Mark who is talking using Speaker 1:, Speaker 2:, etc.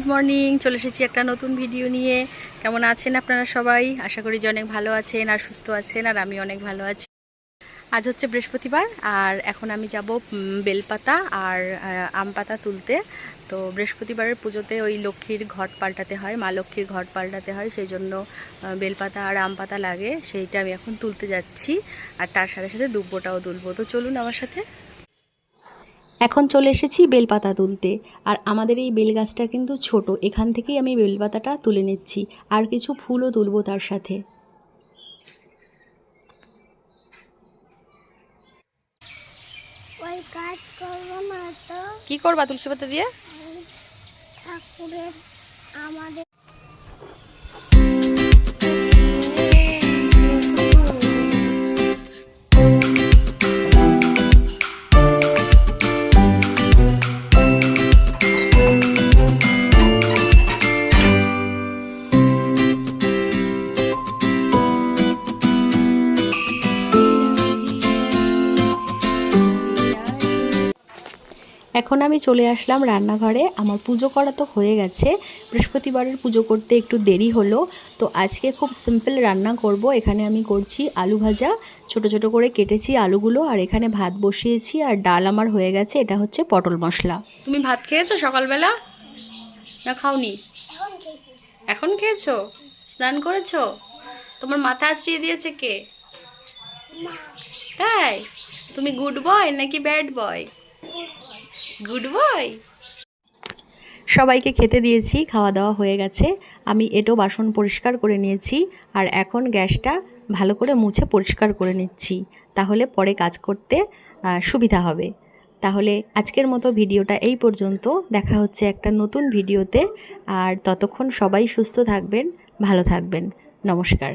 Speaker 1: Good morning. চলে এসেছি একটা নতুন ভিডিও নিয়ে। কেমন আছেন আপনারা সবাই? আশা করি যে অনেক ভালো আছেন আর সুস্থ আছেন, আর আমি অনেক ভালো আছি। আজ হচ্ছে বৃহস্পতিবার, আর এখন আমি যাব বেলপাতা আর আম পাতা তুলতে। তো বৃহস্পতিবারের পুজোতে ওই লক্ষ্মীর ঘট পাল্টাতে হয়, মা লক্ষ্মীর ঘট পাল্টাতে হয়, সেই জন্য বেলপাতা আর আম পাতা লাগে। সেইটা আমি এখন তুলতে যাচ্ছি, আর তার সাথে সাথে দুব্বোটাও তুলবো। তো চলুন আমার সাথে। এখন চলে এসেছি বেলপাতা তুলতে। আর আমাদের এই বেল গাছটা কিন্তু ছোট, এখান থেকেই আমি বেলপাতাটা তুলে নিচ্ছি, আর কিছু ফুলও তুলবো তার সাথে।
Speaker 2: ওই কাজ করবো না তো।
Speaker 1: কি করবা তুলসী পাতা দিয়ে?
Speaker 2: ঠাকুরের আমাদের
Speaker 1: এখন আমি চলে আসলাম রান্নাঘরে। আমার পুজো করা তো হয়ে গেছে, বৃহস্পতিবারের পুজো করতে একটু দেরি হলো। তো আজকে খুব সিম্পল রান্না করব। এখানে আমি করছি আলু ভাজা, ছোট ছোট করে কেটেছি আলুগুলো, আর এখানে ভাত বসিয়েছি, আর ডাল আমার হয়ে গেছে। এটা হচ্ছে পটল মশলা। তুমি ভাত খেয়েছো সকালবেলা না খাওনি? এখন খেয়েছো? স্নান করেছো? তোমার মাথা আশ্রিয়ে দিয়েছে কে? তাই? তুমি গুড বয় নাকি ব্যাড বয়? Good boy. সবাইকে খেতে দিয়েছি, খাওয়া দাওয়া হয়ে গেছে। আমি এটো বাসন পরিষ্কার করে নিয়েছি, আর এখন গ্যাসটা ভালো করে মুছে পরিষ্কার করে নিচ্ছি, তাহলে পরে কাজ করতে সুবিধা হবে। তাহলে আজকের মতো ভিডিওটা এই পর্যন্ত। দেখা হচ্ছে একটা নতুন ভিডিওতে, আর ততক্ষণ সবাই সুস্থ থাকবেন, ভালো থাকবেন। নমস্কার।